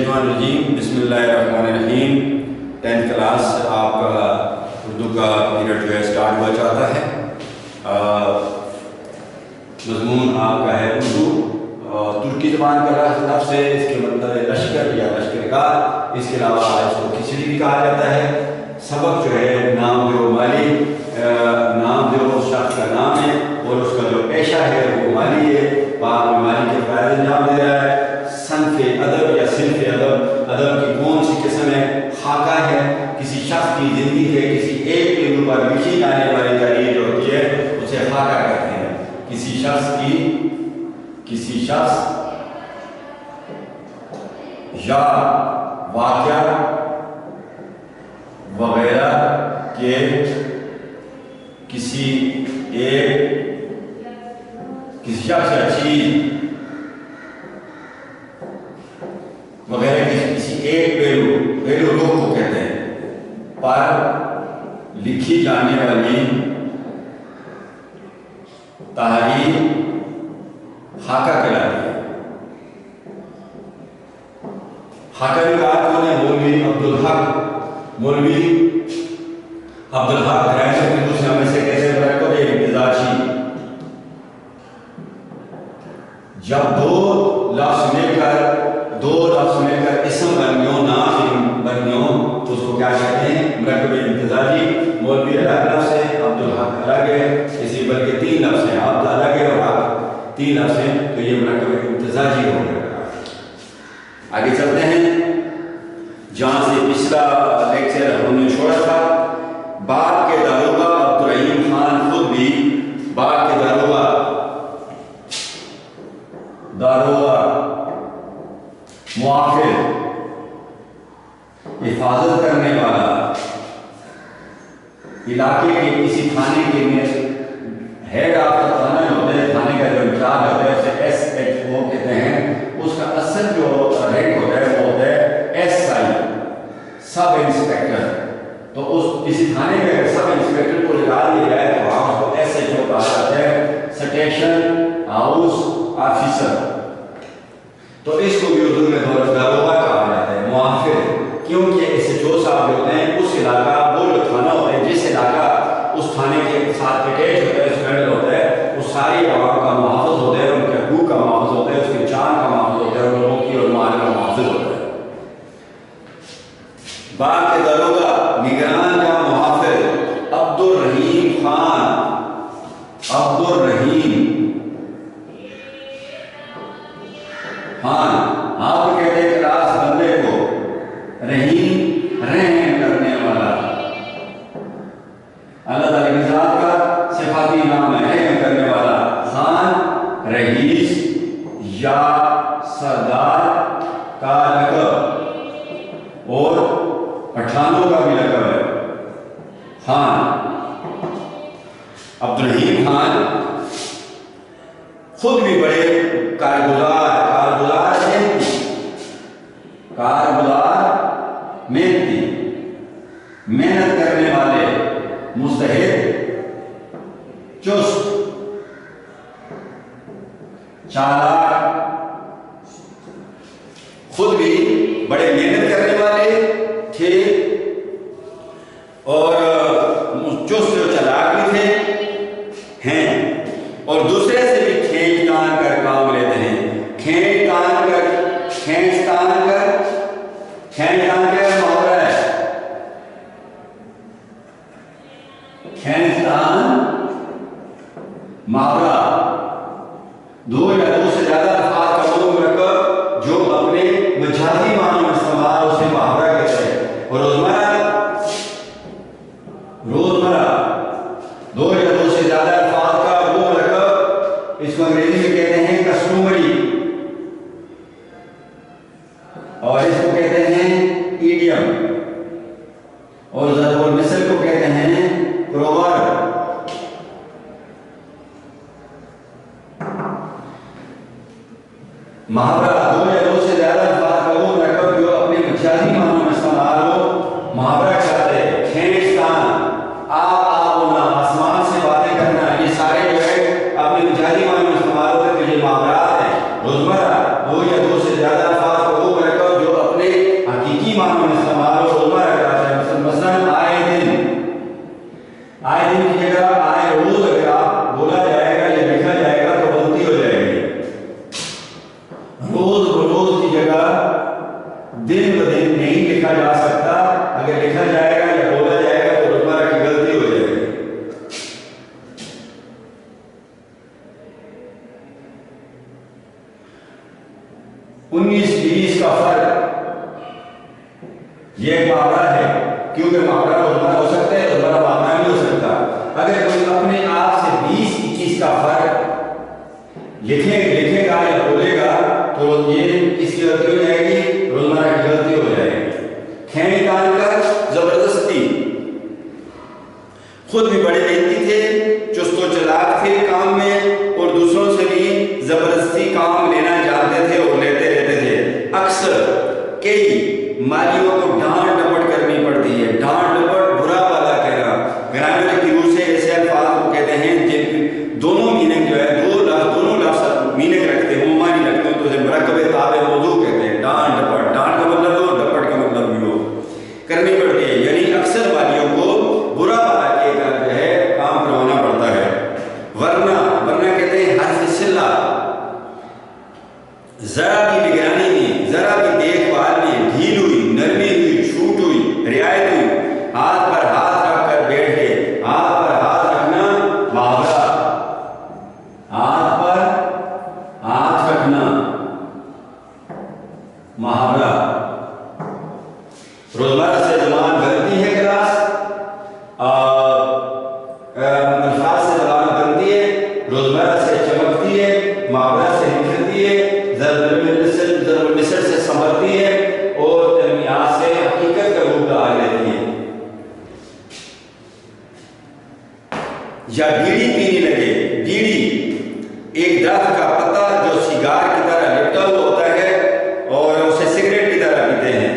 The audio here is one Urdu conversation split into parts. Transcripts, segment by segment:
الشیطان الرجیم بسم اللہ الرحمن الرحیم۔ 10th کلاس آپ کا اردو کا پیریڈ جو ہے اسٹارٹ ہوا چاہتا ہے۔ مضمون آپ کا ہے اردو، ترکی زبان کا لفظ ہے، اس کے مطلب لشکر یا لشکر کار، اس کے علاوہ اس کو کھچڑی بھی کہا جاتا ہے۔ سبق جو ہے نام جو مالی، نام جو اس شخص کا نام ہے اور اس کا جو پیشہ ہے وہ مالی ہے، بعد میں مالی کے فرائض انجام دے رہا ہے۔ صنف ادب یا صنف ادب، ادب کی کون سی قسم ہے؟ خاکہ ہے، کسی شخص کی زندگی کے کسی ایک پہلو پر لکھی جانے والی تحریر جو ہوتی ہے اسے خاکہ کہتے ہیں۔ کسی شخص یا واقعہ وغیرہ کے کسی شخص یا چیز وغیرہ کسی ایک پہلو رخ کو کہتے ہیں پر لکھی جانے والی تحریر خاکہ کہلاتی ہے۔ خاکہ کی بات کون ہے؟ مولوی عبدالحق رحمۃ اللہ میں سے کیسے مرکب امتزاجی، جب دو لفظ مل کر اسم بن گئو، نام بن گئو تو اس کو کیا کہتے ہیں؟ مرکب امتزاجی۔ مولوی الگ لفظ ہے، عبدالحق الگ ہے، اسی بلکہ 3 لفظ ہیں، عبد الگ ہے اور حق 3 لفظ ہیں، تو یہ مرکب امتزاجی ہو گیا۔ آگے چلتے ہیں جہاں سے پچھلا لیکچر ہم نے چھوڑا تھا۔ بعد کے داروغہ عبدالرحیم خان خود بھی بعد کے داروغہ محافظ، حفاظت کرنے والا، علاقے کے کسی تھانے کے ہیڈ آف دا تھانہ جو ہوتا ہے، تھانے کا جو انچارج ہوتا ہے اسے SHO کہتے ہیں۔ اس کا اصل جو رینک ہوتا ہے وہ ہوتا ہے SI، سب انسپیکٹر۔ تو کسی تھانے میں اگر سب انسپیکٹر کو لگا دیا جائے تو وہاں اس کو SHO کہا جاتا ہے، اسٹیشن ہاؤس آفیسر۔ تو اس کو بھی اردو میں داروغہ کہا جاتا ہے، محافظ، کیونکہ SHO صاحب جو ہوتے ہیں اس علاقہ، وہ جو تھانہ ہوتا ہے جس علاقہ اس تھانے کے ساتھ اٹیچ ہوتا ہے، اسپینڈل ہوتا ہے، وہ ساری عوام کا محافظ ہوتا ہے، ان کے حقوق کا محافظ ہوتا ہے، اس کے جان کا محافظ ہوتا ہے، ان لوگوں کی اور مال کا محافظ ہوتا ہے۔ بعد کے داروغہ نگران کا محافظ عبدالرحیم خان، آپ کو کہتے ہیں کلاس بندے کو، رحم کرنے والا، اللہ تعالیٰ کی ذات کا صفاتی نام ہے رحم کرنے والا۔ خان رئیس یا سردار کا لقب اور پٹھانوں کا بھی لقب ہے خان۔ عبدالرحیم خان خود بھی بڑے کارگزار محنتی، محنت کرنے والے، مستحق، چست، چالاک، خود بھی بڑے محنت کرنے والے تھے اور چست و چالاک بھی ہیں، اور دوسرے سے بھی کھینچ تان کر کام لیتے ہیں۔ کھینچ تان کر محاورہ ہے، کھینچتان محاورہ، دو یا دو سے زیادہ الفاظ کا وہ مرکب جو اپنے مجازی معنی میں استعمال اسے محاورہ کہتے ہیں۔ اور روزمرہ دو یا دو سے زیادہ الفاظ کا وہ مرکب، اس کو انگریزی میں کہتے ہیں کسٹمری، اور اس کو کہتے ہیں ایڈیم، اور ضرب المثل کو کہتے ہیں پروورب۔ محاورہ دو یا دو سے زیادہ الفاظ کا وہ مرکب جو اپنے مجازی معنوں میں استعمال ہو، محاورہ کہتے ہیں۔ کھینچتان، آسمان سے باتیں کرنا، یہ سارے جو ہے اپنے مجازی معنوں میں استعمال ہوتے ہیں، یہ محاورات ہیں۔ روزمرہ دو یا دو سے زیادہ الفاظ کا وہ مرکب جو اپنے 19-20 کا فرق یہ ایک محاورہ ہے، کیونکہ محاورہ روزمرہ ہو سکتا ہے، روزمرہ محاورہ نہیں ہو سکتا۔ اگر کوئی اپنے آپ سے 20-21 کا فرق لکھے گا یا بولے گا تو یہ کس کی غلطی ہو جائے گی؟ روزمرہ کی غلطی ہو جائے گی۔ کھینچ تان کر زبردستی، خود بھی بڑے محنتی تھے، چست و چلاک تھے کام میں، اور دوسروں سے بھی زبردستی کام لینا جانتے تھے اور لیتے رہتے تھے۔ اکثر کئی مالیوں کو ڈانٹ ڈپٹ کرنی پڑتی ہے۔ ڈانٹ ڈپٹ برا بھلا کہنا، گرامر کی روح سے ایسے الفاظ کو کہتے ہیں جن دونوں میننگ جو ہے دونوں لفظ میننگ رکھتے ہیں، معنی رکھتے ہیں، تو اسے مرکب تابع موضوع کہتے ہیں۔ ڈانٹ ڈپٹ، ڈانٹ کا مطلب ہو، ڈپٹ کا مطلب بھی ہو، کرنی پڑتی ہے، یعنی اکثر مالیوں کو برا بھلا کہہ کر جو ہے کام کروانا پڑتا ہے۔ ورنہ کہتے ہیں حرف صلہ، ذرا بھی نگرانی میں، ذرا بھی دیکھ بھال میں ڈھیل ہوئی، نرمی ہوئی، چھوٹ ہوئی، رعایت ہوئی، ہاتھ پر ہاتھ رکھ کر بیٹھ گئے۔ ہاتھ پر ہاتھ رکھنا محاورہ، ہاتھ پر ہاتھ رکھنا محاورہ۔ روزمرہ سے زبان بنتی ہے کلاس، الفاظ سے زبان بنتی ہے، روزمرہ سے چمکتی ہے، محاورہ سے نکھرتی ہے، ضرب المثل سے سنبھلتی ہے، اور ترمیات سے حقیقت کا روپ ڈال لیتی ہے۔ یا بیڑی پینے لگے۔ بیڑی ایک درخت کا پتا جو سیگار کی طرح لپٹا ہوا ہوتا ہے اور اسے سگریٹ کی طرح پیتے ہیں۔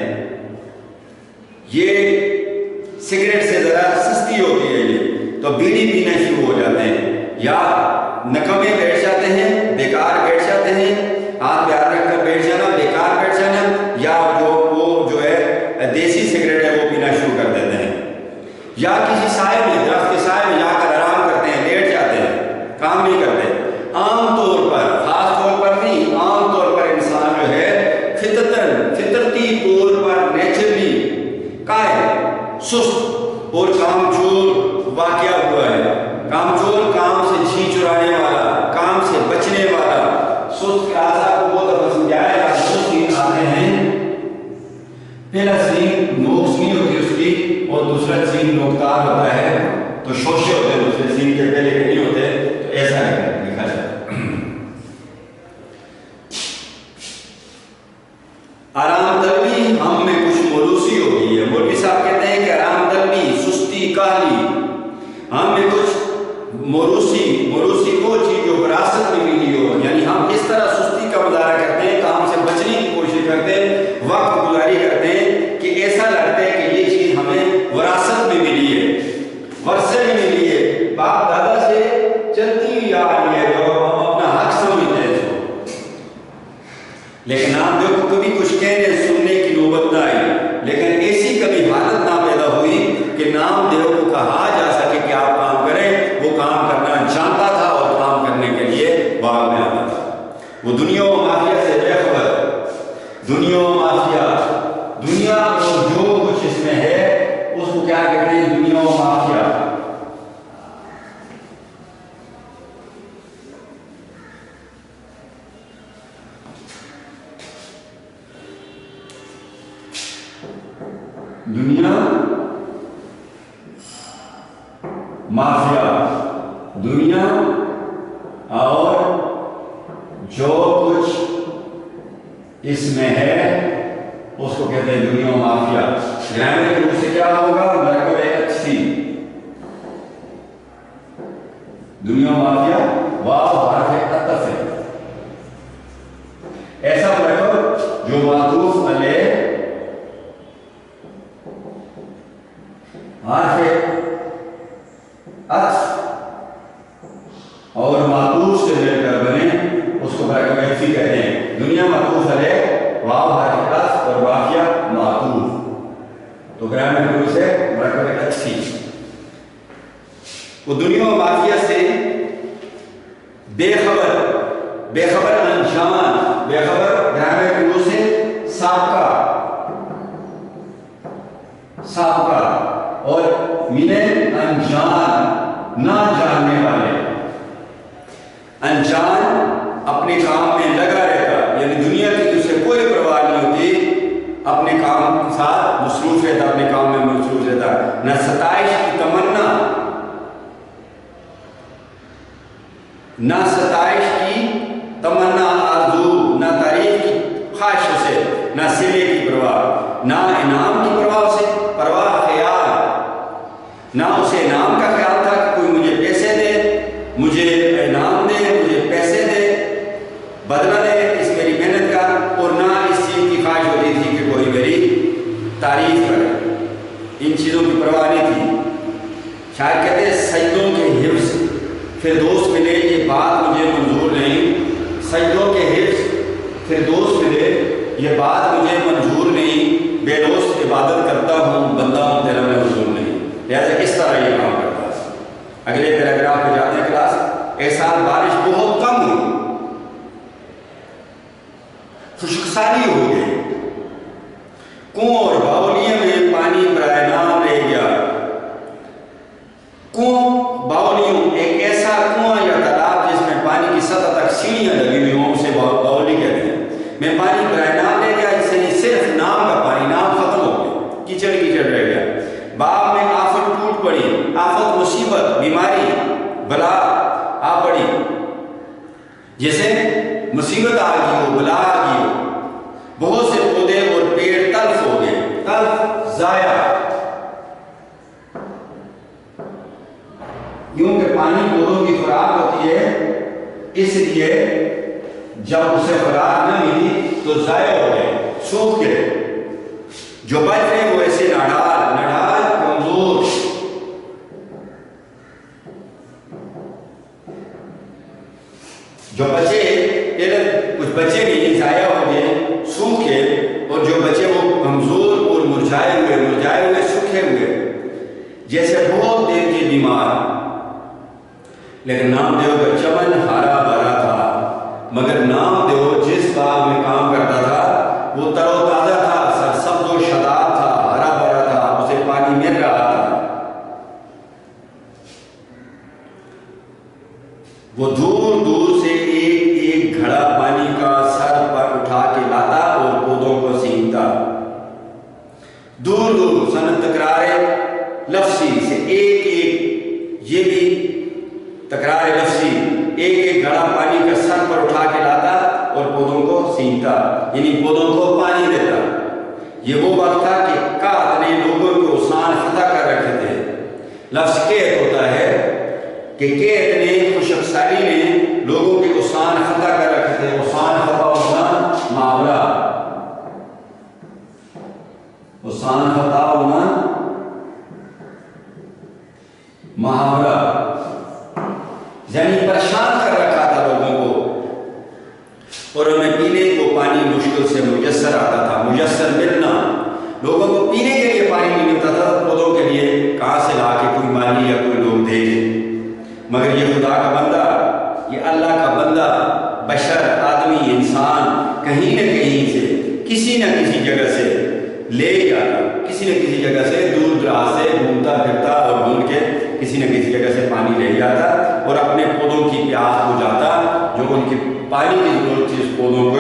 یہ سگریٹ سے ذرا سستی ہوتی ہے یہ، تو بیڑی پینا شروع ہو جاتے ہیں، یا نکمے بیٹھ جاتے ہیں، بیکار بیٹھ جاتے ہیں، ہاتھ پہ ہاتھ رکھ کر بیٹھ جانا، بیکار بیٹھ جانا، یا وہ جو ہے دیسی سگریٹ ہے وہ پینا شروع کر دیتے ہیں، یا کسی سائے میں، درخت کے سائے میں جا کر آرام کرتے ہیں، لیٹ جاتے ہیں، کام نہیں کرتے۔ عام طور پر، خاص طور پر نہیں، عام طور پر انسان جو ہے فطرتی طور پر نیچرلی قائل، سست اور کامچور واقعہ ہوا ہے۔ کامچور، کام سے جھی چرانے والا، کام سے بچنے والا، سست کے آزا کو بہت دفعہ سمجھایا ہے۔ دو سین آتے ہیں، پہلا سین نوک سین ہوتی ہے اس کی، اور دوسرا سین نوکتار ہوتا ہے، تو شوشے ہوتے ہیں دوسرے سین کے، پہلے کے نہیں ہوتے، تو ایسا ہے لکھا جائے۔ آرام طلبی ہم میں کچھ موروثی ہو گئی ہے۔ مولوی صاحب کہتے ہیں کہ آرام طلبی، سستی، کاہلی ہم میں کچھ موروثی وہ چیز جو وراثت میں ملی ہو، یعنی ہم اس طرح سستی کا مظاہرہ کرتے ہیں، کام سے بچنے کی کوشش کرتے ہیں، وقت گزاری کرتے ہیں کہ ایسا لگتا ہے کہ یہ چیز ہمیں وراثت میں ملی ہے، ورثے میں ملی ہے، باپ دادا سے چلتی ہوئی آ رہی ہے، جو ہم اپنا حق سمجھتے ہیں۔ لیکن آپ دیکھو کبھی کچھ کہنے سننے کی نوبت نہ آئی، لیکن ایسی کبھی حالت نہ پیدا ہوئی کہ نام دیو کو کہا جا سکے کہ آپ کام کریں، وہ کام کرنا جانتا تھا اور کام کرنے کے لیے باغ میں آتا تھا۔ وہ دنیا و مافیا سے بے خبر، دنیا و مافیا، دنیا اور جو کچھ اس میں ہے اس کو کیا کہتے ہیں؟ دنیا و مافیا۔ دنیا مافیا، دنیا اور جو کچھ اس میں ہے اس کو کہتے ہیں دنیا مافیا۔ گرامر کے روح سے کیا ہوگا؟ مرکب اچھی، دنیا مافیا واو حرف عطف ہے، ایسا مرکب جو معطوف علیہ حرف عطف اور معطوف سے مل کر بنے، اس کو مرکب اچھی کہتے ہیں۔ دنیا معطوف علیہ، واو حرف عطف اور مافیا معطوف، تو گرامر کے روح سے مرکب اچھی۔ وہ دنیا و مافیا سے بے خبر انجان، بے خبر گرامر کے روح سے سابقہ اور منے انجان، نہ جاننے والے۔ انجان اپنے کام میں لگا رہتا، یعنی دنیا کی اسے اپنے کام کے ساتھ مصروف رہتا، اپنے کام میں مصروف رہتا، نہ ستائش کی تمنا، نہ ستائش کی تمنا آرزو، نہ تعریف کی خواہش سے، نہ صلے کی پرواہ، نہ انعام کی پرواہ خیال، نہ اسے انعام کا خیال تھا کہ کوئی مجھے پیسے دے، مجھے انعام دے، مجھے پیسے دے، بدلہ دے اس میری محنت کا، اور نہ اس چیز کی خواہش ہوتی تھی کہ کوئی میری تعریف کرے، ان چیزوں کی پرواہ نہیں تھی۔ شاید کہتے ہیں سجدوں کے حفظ، فردوس ملے یہ بات مجھے منظور نہیں، سجدوں کے حفظ فردوس ملے یہ بات مجھے منظور نہیں، بے لوث عبادت کرتا ہوں، بندہ ہوں تیرا میں حضور نہیں، لہٰذا اس طرح یہ کام کرتا ہے۔ اگلے پیراگراف پہ جاتے ہیں کلاس۔ اس سال بارش بہت کم ہوئی، خشکسالی ہو گئی، کنویں اور باولیے میں پانی برائے نام رہ گیا۔ کنویں باولیوں، ایک ایسا کنواں یا تالاب جس میں پانی کی سطح تک سیڑھیاں لگی ہوئی ہوں اسے باولی کہتے ہیں، میں پانی برائے نام رہ گیا، اس سے صرف نام کا پانی، نام ختم ہو گیا، کیچڑ کیچڑ رہ گیا۔ باغ میں آفت ٹوٹ پڑی، آفت مصیبت بیماری بلا آ پڑی، جیسے مصیبت آ گئی ہو، بلا آ گئی ہو، بہت سے پودے اور پیڑ تلف ہو گئے، تلف ضائع، کیونکہ پانی پودوں کی خوراک ہوتی ہے، اس لیے جب اسے خوراک نہ ملی تو ضائع ہو گئے، سوکھ گئے۔ جو بچ رہے وہ ایسے نڈال کمزور، جو بچے کچھ بچے بھی ضائع ہو گئے، سوکھ گئے، اور جو بچے وہ کمزور اور مرجھائے ہوئے سوکھے ہوئے، جیسے بہت دیر کے بیمار۔ لیکن نامدیو کا چمن ہرا بھرا تھا، مگر نامدیو جس باغ میں کام کرتا تھا وہ تر و تازہ تھا، سرسبز و شاداب تھا، ہرا بھرا تھا، اسے پانی مل رہا تھا۔ وہ دور دور سے ایک ایک گھڑا پانی کا سر پر اٹھا کے لاتا اور پودوں کو سینچتا۔ دور دور سن تکرار لفظی سے ایک ایک، یہ بھی تکرار لفظی، ایک ایک گھڑا پانی کا سر پر اٹھا کے لاتا اور پودوں کو سینچتا، یعنی پودوں کو پانی دیتا۔ یہ وہ وقت تھا کہ قحط نے لوگوں کو اوسان فتح کر رکھے تھے۔ لفظ قحط ہوتا ہے کہ قحط نے، خشک سالی نے لوگوں کے اوسان فتح کر رکھے تھے۔ اوسان فتح ہونا محاورہ، اوسان فتح ہونا محاورہ، یعنی پریشان کر رکھا تھا لوگوں کو، اور انہیں پینے کو پانی مشکل سے میسر آتا تھا، میسر ملنا، لوگوں کو پینے کے لیے پانی نہیں ملتا تھا، پودوں کے لیے کہاں سے لا کے کوئی مالی یا کوئی لوگ دے دے۔ مگر یہ خدا کا بندہ، یہ اللہ کا بندہ، بشر، آدمی، انسان کہیں نہ کہیں سے، کسی نہ کسی جگہ سے لے جاتا، کسی نہ کسی جگہ سے دور دراز سے گھومتا پھرتا اور ڈھونڈ کے کسی نہ کسی جگہ سے پانی لے جاتا اور اپنے پودوں کی پیاس بجھاتا، جو ان کی پانی کی ضرورت تھی اس پودوں کو،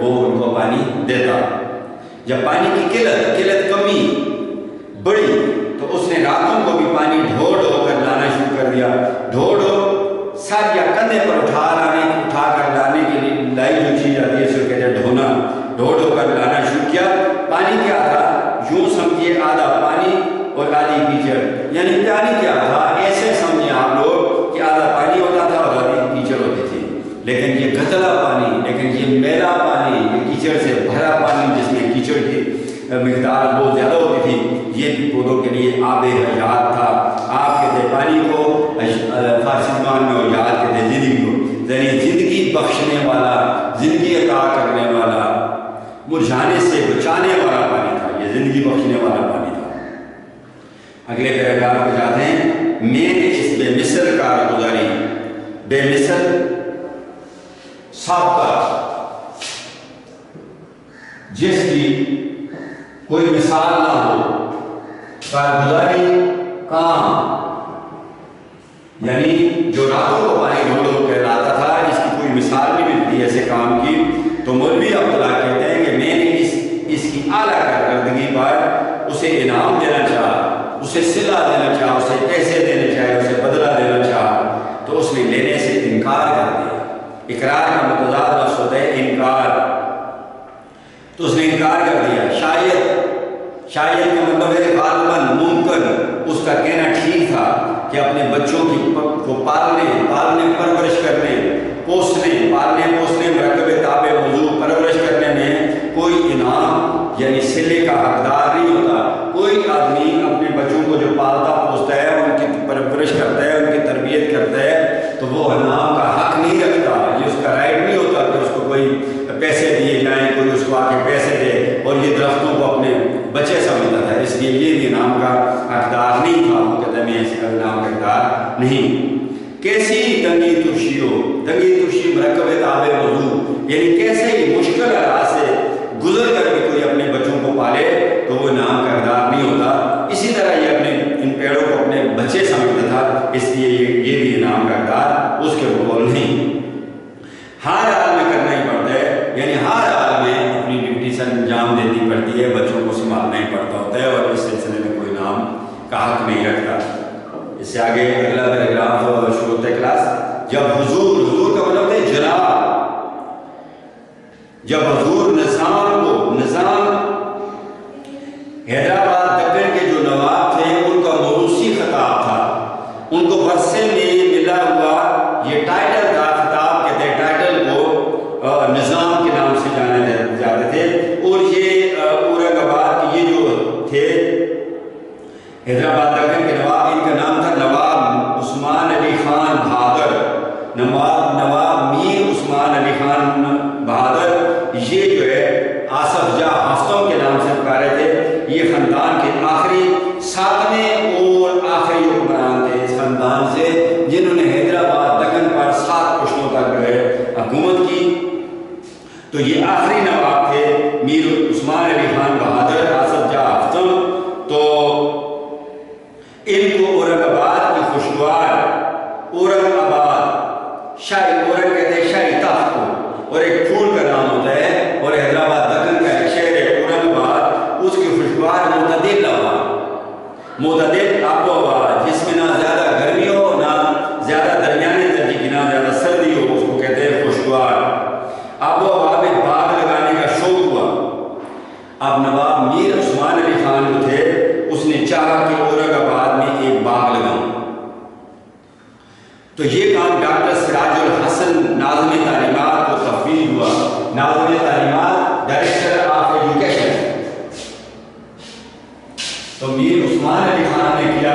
وہ ان کو پانی دیتا۔ جب پانی کی قلت کمی بڑی تو اس نے راتوں کو بھی پانی ڈھو ڈھو کر لانا شروع کر دیا۔ ڈھو سر یا کندھے پر اٹھا کر لانے کے لیے لائی جو چیز آتی ہے اس کو کہتے ہیں ڈھونا، ڈھو کر لانا شروع کیا۔ پانی کیا تھا؟ یوں سمجھیے آدھا پانی اور آدھی کیچڑ، یعنی پانی کیا تھا؟ ایسے سمجھیں آپ لوگ کہ آدھا پانی ہوتا تھا اور آدھی کیچڑ ہوتی تھی، لیکن یہ گندلا پانی، لیکن یہ میلا پانی، یہ کیچڑ سے بھرا پانی جس میں کیچڑ کی مقدار بہت زیادہ ہوتی تھی، یہ بھی پودوں کے لیے آب حیات تھا۔ آپ کہتے پانی کو فارسی زبان میں اور یاد کہتے زندگی کو، یعنی زندگی بخشنے والا، زندگی عطا کرنے والا، مرجھانے سے بچانے والا پانی تھا، یہ زندگی بخشنے والا پانی تھا۔ اگلے پیراگراف پہ جاتے ہیں۔ میں نے اس بے مثل کارگزاری، بے مثل سابقہ، جس کی کوئی مثال نہ ہو، کارگزاری کام، یعنی جو راتوں کو پانی ڈھونڈ کر لاتا تھا، اس کی کوئی مثال نہیں ملتی ایسے کام کی، تو مولوی عبداللہ کہتے ہیں کہ میں نے اس کی اعلیٰ تو اس نے انکار کر دیا. شاید کا مطلب ہے غالباً ممکن اس کا کہنا ٹھیک تھا کہ اپنے بچوں کو پالنے پرورش کرنے پوسنے مرکب تابع موضوع پرورش کرنے میں کوئی انعام یعنی صلے کا حقدار نہیں ہوتا. کوئی آدمی اپنے بچوں کو جو پالتا پوستا ہے، ان کی پرورش کرتا ہے، ان کی تربیت کرتا ہے، تو وہ انعام کا حق نہیں رکھتا. یہ اس کا رائٹ نہیں ہوتا کہ اس کو کوئی پیسے دیے جائیں، کوئی اس کو آ کے پیسے دے. اور یہ درختوں کو اپنے بچے سمجھتا تھا، اس لیے یہ بھی انعام کا حقدار نہیں تھا. وہ کہتا ہے میں اس کا انعام کا حقدار نہیں. کیسی تنگی ترشی مرکب تابع موضوع، یعنی کیسے ہی مشکل حالات سے گزر کر بھی کوئی اپنے بچوں کو پالے تو وہ انعام کا حقدار نہیں ہوتا. اسی طرح یہ اپنے ان پیڑوں کو اپنے بچے سمجھتا تھا، اس لیے یہ بھی انعام کا حقدار اس کے بقول نہیں. ہر حال میں کرنا ہی پڑتا ہے، یعنی ہر حال میں اپنی ڈیوٹی سے انجام دینی پڑتی ہے، بچوں کو سنبھالنا ہی پڑتا ہوتا ہے، اور اس سلسلے میں کوئی انعام کا حق نہیں رکھتا. اس سے آگے اگلا پیراگراف شروع ہوتا ہے کلاس. جب حضور کا مطلب ہے جناب، جب حضور نظام حیدرآباد دکن کے جو نواب تھے ان کا موروثی خطاب تھا. ان کو ورثے میں ملا ہوا یہ ٹائٹل تھا. خطاب کہتے ہیں ٹائٹل کو نظام کے نام سے جانے جاتے تھے. اور یہ اورنگ آباد کے یہ جو تھے حیدرآباد دکن کے نواب، ان کا نام تھا نواب عثمان علی خان بہادر. نواب میر عثمان علی خان بہادر، یہ جو ہے آصف جاہ ہفتوں کے نام سے پکارے تھے. یہ خاندان کے ساتویں اور آخری حکمران تھے اس خاندان سے، جنہوں نے حیدرآباد دکن پر 7 پشتوں تک جو ہے حکومت کی. تو یہ آخری نواب تھے میر عثمان علی خان بہادر، آصف جاہ ہفتم. تو ان کو اورنگ آباد کی خوشگوار اورنگ آباد، شاہی اورنگ کہتے ہیں شاہی تخت کو، اور ایک پھول کا نام ہوتا ہے، اور حیدرآباد دکن کا ایک شہر ہے اورنگ آباد، اس کی خوشگوار معتدل آب و ہوا، جس میں نہ زیادہ گرمی ہو نہ زیادہ درمیانے درجے کی، نہ زیادہ سردی ہو، اس کو کہتے ہیں خوشگوار آب و ہوا میں باغ لگانے کا شوق ہوا. اب نواب میر عثمان علی خان جو تھے اس نے چاہا کہ اورنگ آباد میں ایک باغ لگاؤں. تو یہ کام ڈاکٹر سراج الحسن ناظم تعلیمات کو تفویض ہوا. ناظم تعلیمات ڈائریکٹر آف ایجوکیشن. تو میر عثمان علی خان نے کیا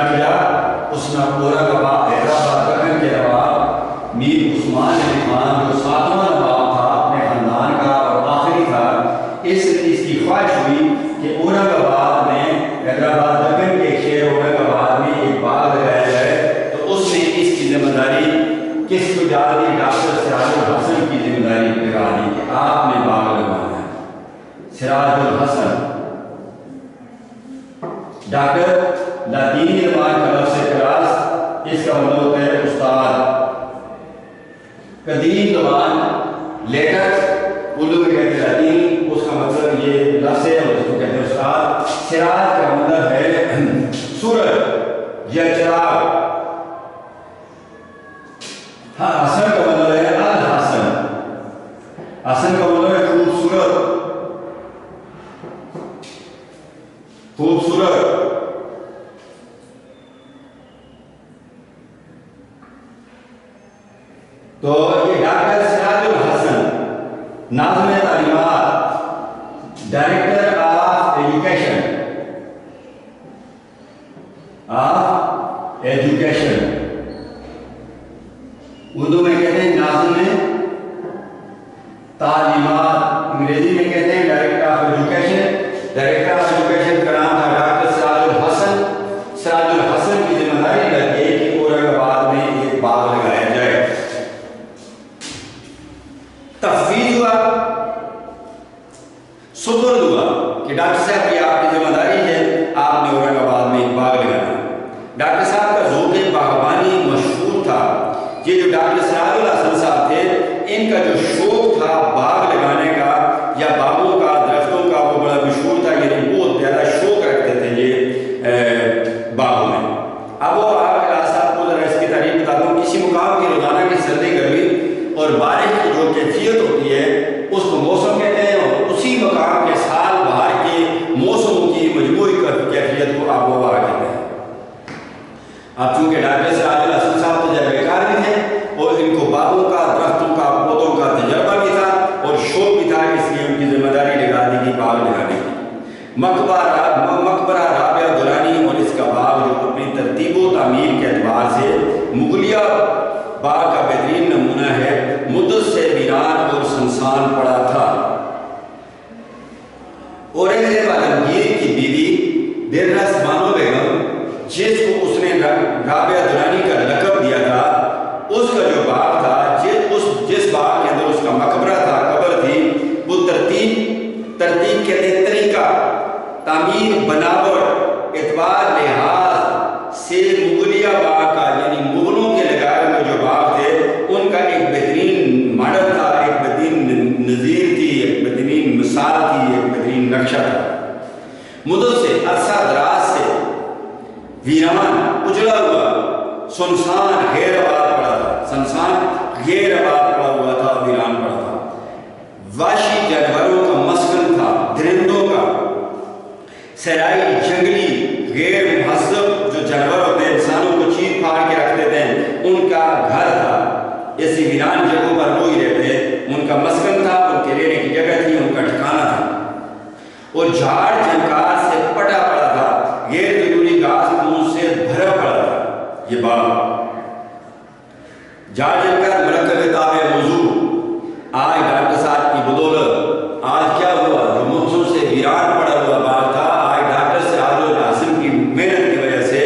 اس نے اورنگ آباد حیدرآباد دکن کے نواب میر عثمان علی خان جو 7واں نواب تھا اپنے خاندان کا اور آخری تھا، اس کی خواہش ہوئی کہ اورنگ آباد میں حیدرآباد دکن کے شہر اورنگ آباد میں ایک باغ لگایا جائے. تو اس نے اس کی ذمہ داری کس کو ڈال دی؟ ڈاکٹر سراج الحسن کی ذمہ داری لگا دی کہ آپ نے باغ لگانا ہے. سراج الحسن ڈاکٹر لاطینی زبان کا لفظ کلاس، اس کا مطلب ہوتا ہے استاد. قدیم زبان لیٹر اردو میں کہتے ہیں لاطینی، اس کا مطلب یہ لفظ ہے اور اس کو کہتے ہیں استاد. سراج کا مطلب ہے سورج یا چراغ. ہاں، حسن کا مطلب ہے الحسن. حسن کا مطلب ہے خوبصورت. تو یہ ڈاکٹر سراج الحسن ناظم تعلیمات، ڈائریکٹر آف ایجوکیشن، اردو میں کہتے ہیں ناظم تعلیمات، انگریزی میں کہتے ہیں director of education. Director of education کا نام تھا ڈاکٹر سراج الحسن. سراج الحسن کی ذمہ داری لگی کہ اورنگ آباد میں ایک باغ لگایا جائے. تفویض ہوا، سپرد ہوا کہ ڈاکٹر صاحب یہ آپ کی ذمہ داری ہے، آپ نے اورنگ آباد میں ایک باغ لگانا. ڈاکٹر صاحب کا ذوق باغبانی مشہور تھا. یہ جو ڈاکٹر سراج الحسن صاحب تھے، ان کا جو شوق تھا باغ لگانے کا یا باغوں کا، درختوں کا، وہ بڑا مشہور تھا. یعنی بہت زیادہ شوق رکھتے تھے یہ باغوں میں. اب وہ آپ کو ذرا اس کی تعریف بتاتا ہوں. کسی مقام کی روزانہ کی سردی گرمی اور بارش کی جو کیفیت ہوتی ہے اس کو موسم کہتے ہیں، اور اسی مقام کے ڈاکٹر سراج الحسن صاحب تجربے کار بھی تھے اور ان کو باغوں کا، درختوں کا، پودوں کا تجربہ بھی تھا اور شوق بھی تھا، اس لیے ان کی ذمہ داری لگا دی کہ باغ لگانے کی۔ مقبرہ رابعہ درانی اور اس کا باغ جو اپنی ترتیب و تعمیر کے اعتبار سے مغلیہ باغ کا بہترین نمونہ ہے، مدت سے ویران اور سنسان پڑا تھا۔ اورنگزیب عالمگیر کی بیوی بیرنس بانو بیگم، جس کو اس نے رابعہ درانی کا لقب دیا تھا، اس کا جو باغ تھا، جس باغ کے اندر اس کا مقبرہ تھا، قبر تھی، وہ ترتیب کے طریقہ، تعمیر، بناوٹ، اعتبار، لحاظ سے مغلیہ باغ کا، یعنی مغلوں کے لگائے ہوئے جو باغ تھے ان کا ایک بہترین ماڈل تھا، ایک بہترین نظیر تھی، ایک بہترین مثال تھی، ایک بہترین نقشہ تھا۔ مدت سے، عرصہ دراز سے ویران، اجڑا ہوا، سنسان، غیر آباد پڑا تھا، ہوا تھا، ویران پڑا تھا۔ وحشی جانوروں کا مسکن تھا، درندوں کا، صحرائی، جنگلی، غیر مہذب جو جانور ہوتے ہیں، انسانوں کو چیر پھاڑ کے رکھ دیتے ہیں، ان کا گھر تھا۔ ایسی ویران جگہوں پر وہ ہی رہتے، ان کا مسکن تھا، ان کے رہنے کی جگہ تھی، ان کا ٹھکانہ تھا۔ اور جھاڑ جھنکار سے پٹا پڑا تھا، غیر ضروری گھاس پھوس سے بھرا پڑا تھا یہ باغ۔ جھاڑ جھنکار مرکب تابع موضوع، آج ڈاکٹر صاحب کی بدولت آج کیا ہوا؟ جو مدتوں سے ویران پڑا ہوا باغ تھا، آج ڈاکٹر سراج الحسن کی محنت کی وجہ سے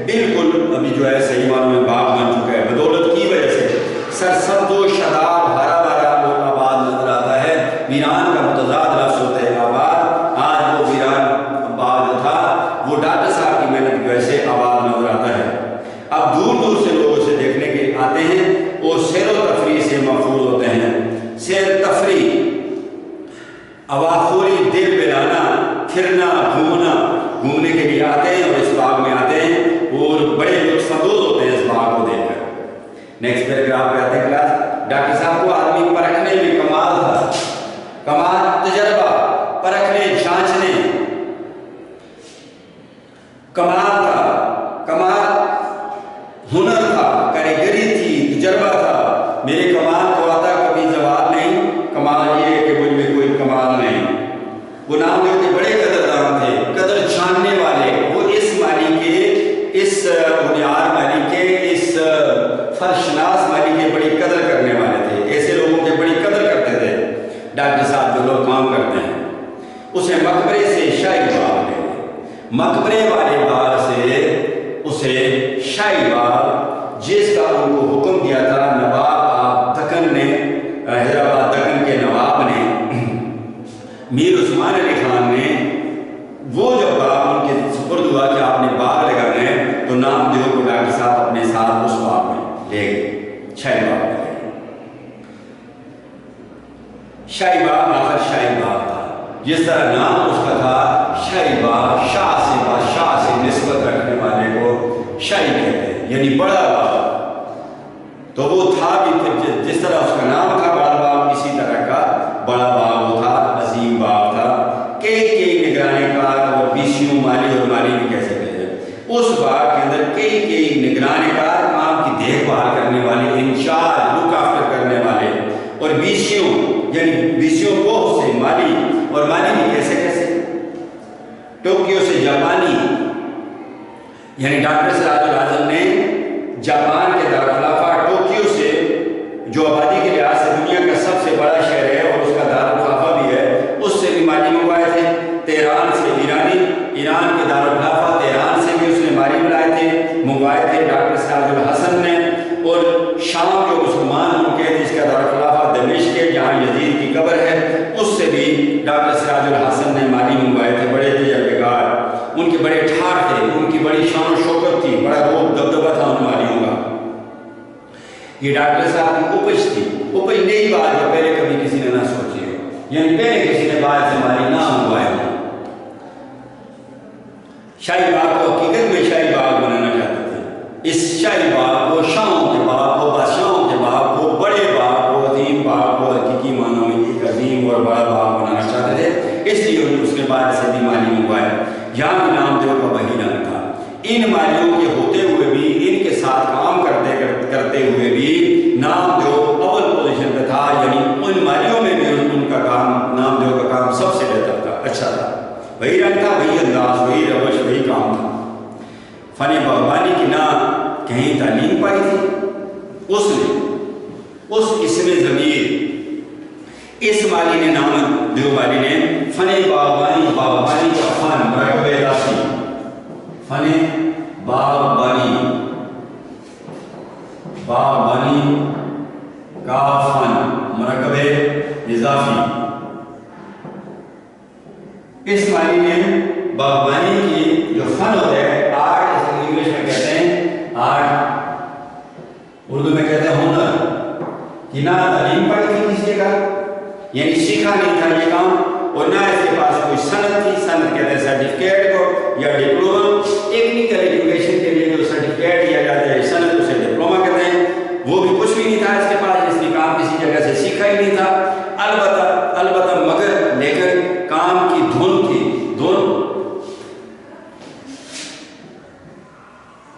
بالکل ابھی جو ہے صحیح معنوں میں باغ بن چکا ہے، بدولت کی وجہ سے سرسبز و شاداب، ہرا بھرا اور آباد نظر آتا ہے۔ ویران کا متضاد لفظ ہوتا ہے آباد، آج وہ ویران باغ جو تھا وہ ڈاکٹر صاحب کی محنت کی وجہ سے آباد نظر آتا ہے۔ اب دور دور سے لوگ اسے دیکھنے کے آتے ہیں اور سیر و تفریح سے محفوظ ہوتے ہیں۔ سیر تفریح، اواخوری، دل بلانا، پھرنا، گھومنے کے لیے آتے ہیں اور اس باغ میں آتے ہیں اور بڑے لطف اندوز ہوتے ہیں اس باغ کو دیکھ کر۔ نیکسٹ پیراگراف پہ آتے ہیں کلاس۔ ڈاکٹر صاحب کو آدمی پرکھنے میں کمال تھا، کمال تجربہ، پرکھنے، جانچنے، کمال تھا، کمال ہنر تھا، کاریگری تھی، تجربہ تھا۔ میرے کمال کو آتا کبھی زوال نہیں، کمال یہ ہے کہ مجھ میں کوئی کمال نہیں۔ وہ نام جو کہ بڑے قدردان تھے، قدر جاننے والے، وہ اس مالی کے، اس بنیاد مالی کے، اس فرشناس مالی کے بڑی قدر کرنے والے تھے۔ ایسے لوگوں کے بڑی قدر کرتے تھے ڈاکٹر صاحب جو لوگ کام کرتے ہیں۔ اسے مقبرے سے شاہی باغ لے گئے، مقبرے والے باغ سے اسے شاہی باغ، جس کا ان کو حکم دیا تھا نواب آف دکن نے، حیدرآباد دکن کے نواب نے، میر عثمان علی خان نے، وہ جب باغ ان کے سپرد ہوا کہ آپ نے باغ لگانا ہے تو نام دیو کو ڈاکٹر صاحب اپنے ساتھ اس باغ میں لے گئے، شاہی باغ میں لے گئے۔ شاہی باغ آخر شاہی باغ تھا، جس طرح نام اس کا تھا شاہی باغ، شاہ سے، بادشاہ سے نسبت رکھنے والے کو شاہی کہتے ہیں، یعنی بڑا باغ۔ تو وہ تھا بھی پھر جس طرح اس کا نام تھا بڑا باغ، اسی طرح کا بڑا باغ وہ تھا، عظیم باغ تھا۔ کئی نگرانی کار اور بیسیوں مالی اور مالی بھی کہہ سکتے ہیں، اس باغ کے اندر کئی نگرانی کار، کام کی دیکھ بھال کرنے والے، انچارج، لک آفٹر کرنے والے، اور بیسیوں، یعنی بیسیوں بہت سے مالی، اور مالی بھی کیسے ٹوکیو سے جاپانی، یعنی ڈاکٹر سراج الحسن نے جاپان کے دارالخلافہ ٹوکیو سے، جو آبادی کے لحاظ سے دنیا کا سب سے بڑا شہر ہے اور اس کا دارالخلافہ بھی ہے، اس سے بھی مالی منگوائے تھے۔ تہران سے ایران کے دارالخلافہ تہران سے بھی اس نے مالی منگوائے تھے ڈاکٹر سراج الحسن نے۔ اور شام جو مسلمان ملک ہے جس کا دارالخلافہ دمشق ہے، جہاں یزید کی قبر ہے، اس سے بھی ڈاکٹر سراج الحسن نے مالی منگوائے تھے۔ بڑے تجربے کار، ان کے بڑے ٹھاٹ تھے، ان کی بڑی شان و شوکت تھی، بڑا روب دبدبہ تھا ان مالیوں کا۔ یہ ڈاکٹر صاحب کی اپج تھی، اپج نئی بات جو پہلے کبھی کسی نے نہ سوچی ہو، یعنی پہلے کسی نے بعد سے مالی نہ منگوائے ہو۔ شاہی باغ کو حقیقت میں شاہی باغ بنانا چاہتے تھے۔ اس شاہی باغ کو، شاہوں کے باغ کو، بادشاہوں کے باغ کو، بڑے باغ کو، عظیم باغ کو حقیقی معنوں میں ایک عظیم اور بڑا باغ بنانا چاہتے تھے، اس لیے انہوں نے اس کے بعد سے بھی مالی منگوائے۔ یہاں بھی نام دیو کا وہی نام تھا۔ ان مالیوں کے ہوتے ہوئے بھی ان کے انداز وہی روش وہی کام تھا. فن باغبانی کی نہ کہیں تعلیم پائی تھی اس نے اس اسم ضمیر اس مالی نے نام دیو مالی نے فن باغبانی باغبانی کا فن مرکب اضافی فن باغبانی باغبانی کا فن مرکب اضافی اس معنی میں باغبانی کی جو فن ہوتا ہے آرٹ اس کو انگلش میں کہتے ہیں آرٹ اردو میں کہتے ہیں ہنر کہ نہ تعلیم پڑھی تھی کسی جگہ یعنی سیکھا نہیں تھا یہ کام اور نہ اس کے پاس کوئی سند تھی سند کہتے ہیں سرٹیفکیٹ کو یا ڈپلوما ٹیکنیکل ایجوکیشن کے لیے جو سرٹیفکیٹ دیا جاتا ہے سند اسے ڈپلوما کہتے ہیں وہ بھی کچھ بھی نہیں تھا اس کے پاس اس نے کام کسی جگہ سے سیکھا ہی نہیں تھا البتہ مگر لیکن کام کی دھن تھی دھن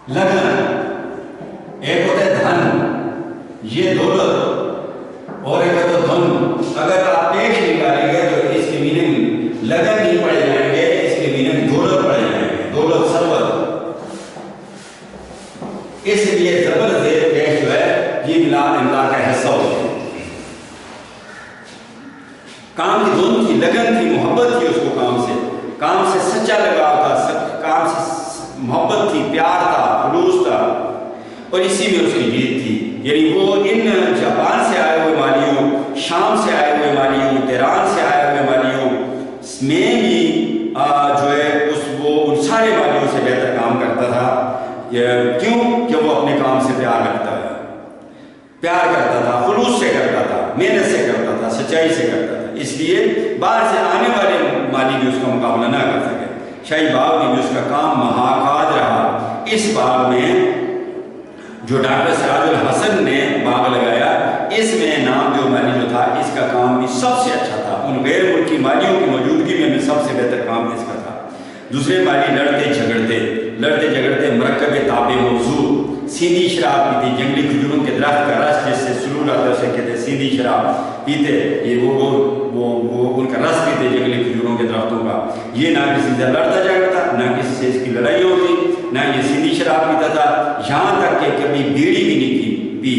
لگن ایک ہوتا ہے دھن یہ دولت اور ایک ہوتا ہے دھن اگر آپ پیش نکالیں گے تو اس کی میننگ لگن نہیں پڑے جائیں گے اس کی میننگ دولت پڑے جائیں گے دولت ثروت اس لیے زبر زیر پیش جو ہے یہ املا کا حصہ ہوتا ہے کام کی دھن تھی لگن تھی محبت تھی اس کو کام سے سچا لگاؤ تھا کام سے محبت تھی پیار تھا خلوص تھا اور اسی میں اس کی جیت تھی یعنی وہ ان جاپان سے آئے ہوئے مالیوں شام سے آئے ہوئے مالیوں تیران سے آئے ہوئے مالیوں میں بھی جو ہے وہ ان سارے مالیوں سے بہتر کام کرتا تھا کیوں کہ وہ اپنے کام سے پیار رکھتا ہے پیار کرتا تھا خلوص سے کرتا تھا محنت سے کرتا تھا سچائی سے کرتا تھا اس لیے باہر سے آنے والے مالی بھی اس کا مقابلہ نہ کر سکے شاہی باغ میں بھی اس کا کام محاکات رہا اس باغ میں جو ڈاکٹر سراج الحسن نے باغ لگایا اس میں نام جو مالی جو تھا اس کا کام بھی سب سے اچھا تھا ان غیر ملکی مالیوں کی موجودگی میں سب سے بہتر کام اس کا تھا دوسرے مالی لڑتے جھگڑتے مرکب تاب موضوع سیندھی شراب پیتی جنگلی کھجوروں کے درخت کا رس جس سے سلول آتا ہے اسے کہتے ہیں سیندھی شراب پیتے یہ وہ ان کا رس پیتے جنگلی کھجوروں کے درختوں کا یہ نہ کسی سے لڑتا جھگڑتا نہ کسی سے اس کی لڑائی ہوتی نہ یہ سیندھی شراب پیتا تھا یہاں تک کہ کبھی بیڑی بھی نہیں پی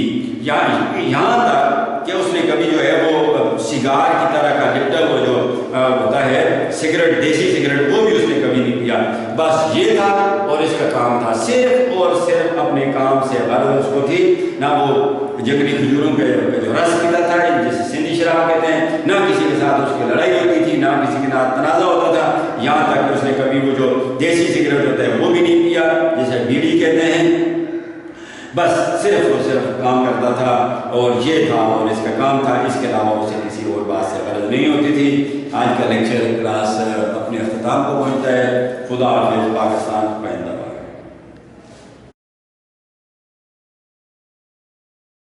یہاں تک کہ اس نے کبھی جو ہے وہ سگار کی طرح کا لپٹل وہ جو ہوتا ہے سگریٹ دیسی سگریٹ وہ بھی اس نے کبھی نہیں پیا بس یہ تھا اور اس کا کام تھا صرف اور صرف اپنے کام سے غرض اس کو تھی نہ وہ جنگلی کھجوروں کے جو رس پیتا تھا جسے سندھی شراب کہتے ہیں نہ کسی کے ساتھ اس کی لڑائی ہوتی تھی نہ کسی کے ساتھ تنازع ہوتا تھا یہاں تک کہ اس نے کبھی وہ جو دیسی سگریٹ ہوتا ہے وہ بھی نہیں پیا جسے بیڑی کہتے ہیں بس صرف اور صرف کام کرتا تھا اور یہ تھا اور اس کا کام تھا اس کے علاوہ اسے کسی اور بات سے غرض نہیں ہوتی تھی آج کا لیکچر کلاس اپنے اختتام کو پہنچتا ہے خدا حافظ پاکستان پائندہ